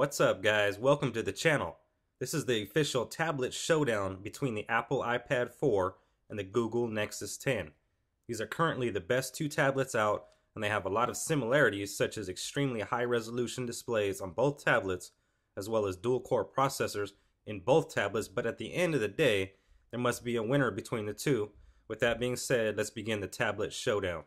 What's up, guys? Welcome to the channel. This is the official tablet showdown between the Apple iPad 4 and the Google Nexus 10. These are currently the best two tablets out, and they have a lot of similarities such as extremely high resolution displays on both tablets, as well as dual-core processors in both tablets, but at the end of the day, there must be a winner between the two. With that being said, let's begin the tablet showdown.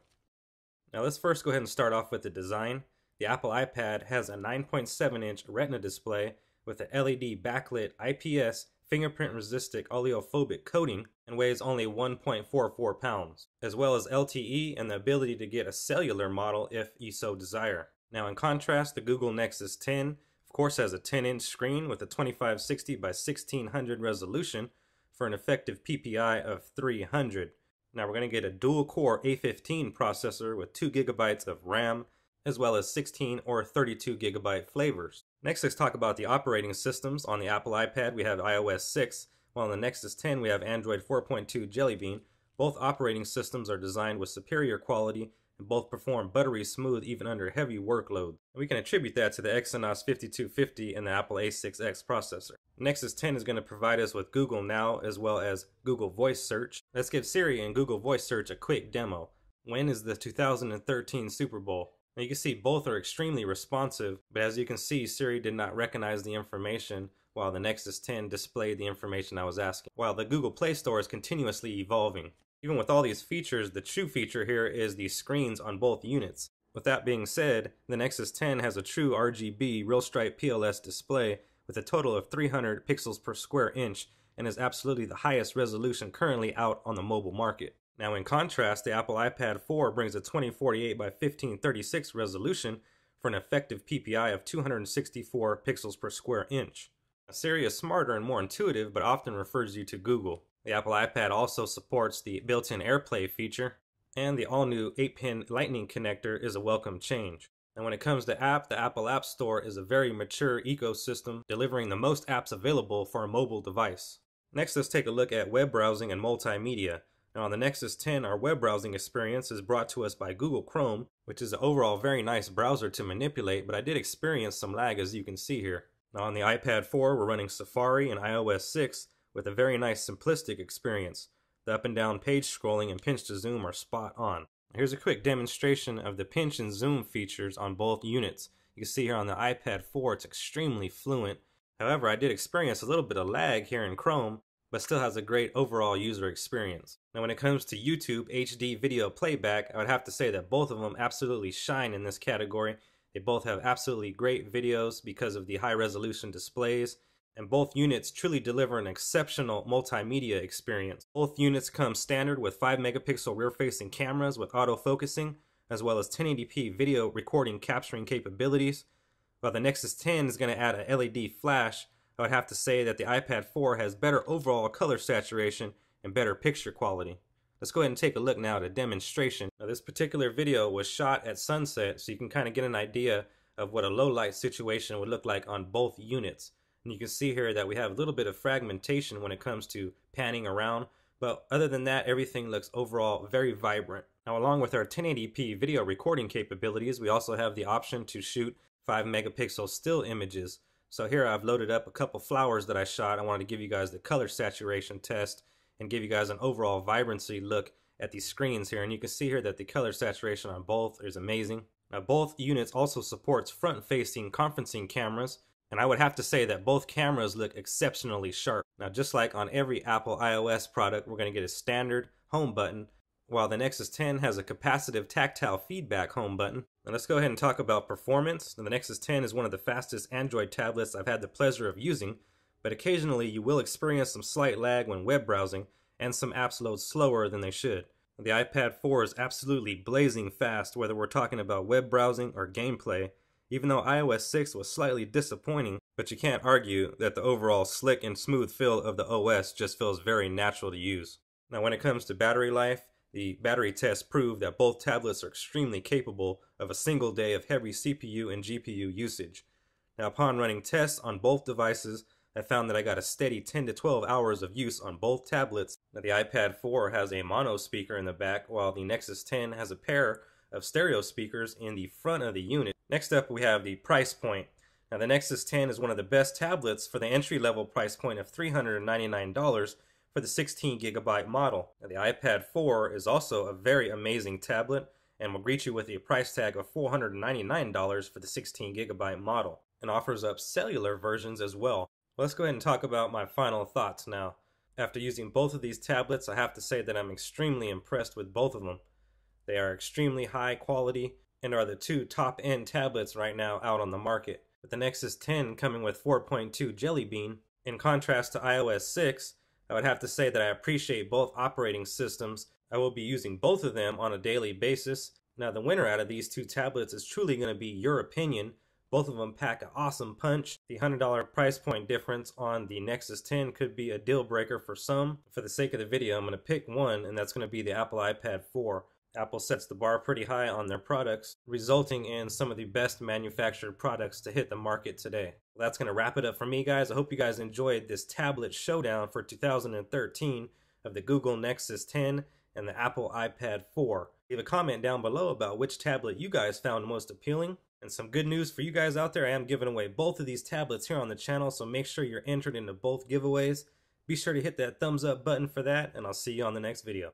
Now let's first go ahead and start off with the design. The Apple iPad has a 9.7-inch Retina display with a LED backlit IPS fingerprint-resistant oleophobic coating and weighs only 1.44 pounds, as well as LTE and the ability to get a cellular model if you so desire. Now in contrast, the Google Nexus 10 of course has a 10-inch screen with a 2560 by 1600 resolution for an effective PPI of 300. Now we're going to get a dual-core A15 processor with 2 GB of RAM, as well as 16 or 32 GB flavors. Next, let's talk about the operating systems. On the Apple iPad, we have iOS 6, while on the Nexus 10, we have Android 4.2 Jelly Bean. Both operating systems are designed with superior quality and both perform buttery smooth even under heavy workload. We can attribute that to the Exynos 5250 and the Apple A6X processor. Nexus 10 is going to provide us with Google Now as well as Google Voice Search. Let's give Siri and Google Voice Search a quick demo. When is the 2013 Super Bowl? Now you can see both are extremely responsive, but as you can see, Siri did not recognize the information while the Nexus 10 displayed the information I was asking. While the Google Play Store is continuously evolving. Even with all these features, the true feature here is the screens on both units. With that being said, the Nexus 10 has a true RGB Real Stripe PLS display with a total of 300 pixels per square inch and is absolutely the highest resolution currently out on the mobile market. Now in contrast, the Apple iPad 4 brings a 2048 by 1536 resolution for an effective PPI of 264 pixels per square inch. Now, Siri is smarter and more intuitive, but often refers you to Google. The Apple iPad also supports the built-in AirPlay feature, and the all-new 8-pin Lightning connector is a welcome change. And when it comes to app, the Apple App Store is a very mature ecosystem, delivering the most apps available for a mobile device. Next, let's take a look at web browsing and multimedia. Now on the Nexus 10, our web browsing experience is brought to us by Google Chrome, which is an overall very nice browser to manipulate, but I did experience some lag as you can see here. Now on the iPad 4, we're running Safari and iOS 6 with a very nice simplistic experience. The up and down page scrolling and pinch to zoom are spot on. Here's a quick demonstration of the pinch and zoom features on both units. You can see here on the iPad 4 it's extremely fluent. However, I did experience a little bit of lag here in Chrome, but still has a great overall user experience. Now when it comes to YouTube HD video playback, I would have to say that both of them absolutely shine in this category. They both have absolutely great videos because of the high resolution displays, and both units truly deliver an exceptional multimedia experience. Both units come standard with 5 megapixel rear-facing cameras with autofocusing, as well as 1080p video recording capturing capabilities. While the Nexus 10 is going to add a LED flash, I would have to say that the iPad 4 has better overall color saturation and better picture quality. Let's go ahead and take a look now at a demonstration. Now this particular video was shot at sunset, so you can kind of get an idea of what a low light situation would look like on both units. And you can see here that we have a little bit of fragmentation when it comes to panning around, but other than that, everything looks overall very vibrant. Now along with our 1080p video recording capabilities, we also have the option to shoot 5 megapixel still images. So here I've loaded up a couple flowers that I shot. I wanted to give you guys the color saturation test and give you guys an overall vibrancy look at these screens here. And you can see here that the color saturation on both is amazing. Now both units also supports front-facing conferencing cameras, and I would have to say that both cameras look exceptionally sharp. Now just like on every Apple iOS product, we're going to get a standard home button, while the Nexus 10 has a capacitive tactile feedback home button. Now let's go ahead and talk about performance. Now, the Nexus 10 is one of the fastest Android tablets I've had the pleasure of using, but occasionally you will experience some slight lag when web browsing, and some apps load slower than they should. The iPad 4 is absolutely blazing fast whether we're talking about web browsing or gameplay, even though iOS 6 was slightly disappointing, but you can't argue that the overall slick and smooth feel of the OS just feels very natural to use. Now when it comes to battery life, the battery tests prove that both tablets are extremely capable of a single day of heavy CPU and GPU usage. Now upon running tests on both devices, I found that I got a steady 10 to 12 hours of use on both tablets. Now the iPad 4 has a mono speaker in the back, while the Nexus 10 has a pair of stereo speakers in the front of the unit. Next up we have the price point. Now the Nexus 10 is one of the best tablets for the entry-level price point of $399 for the 16GB model. Now the iPad 4 is also a very amazing tablet and will greet you with a price tag of $499 for the 16GB model, and offers up cellular versions as well. Let's go ahead and talk about my final thoughts now. After using both of these tablets, I have to say that I'm extremely impressed with both of them. They are extremely high quality and are the two top-end tablets right now out on the market. With the Nexus 10 coming with 4.2 Jelly Bean, in contrast to iOS 6, I would have to say that I appreciate both operating systems. I will be using both of them on a daily basis. Now the winner out of these two tablets is truly going to be your opinion. Both of them pack an awesome punch. The $100 price point difference on the Nexus 10 could be a deal breaker for some. For the sake of the video, I'm going to pick one, and that's going to be the Apple iPad 4. Apple sets the bar pretty high on their products, resulting in some of the best manufactured products to hit the market today. Well, that's going to wrap it up for me, guys. I hope you guys enjoyed this tablet showdown for 2013 of the Google Nexus 10 and the Apple iPad 4. Leave a comment down below about which tablet you guys found most appealing. And some good news for you guys out there, I am giving away both of these tablets here on the channel, so make sure you're entered into both giveaways. Be sure to hit that thumbs up button for that, and I'll see you on the next video.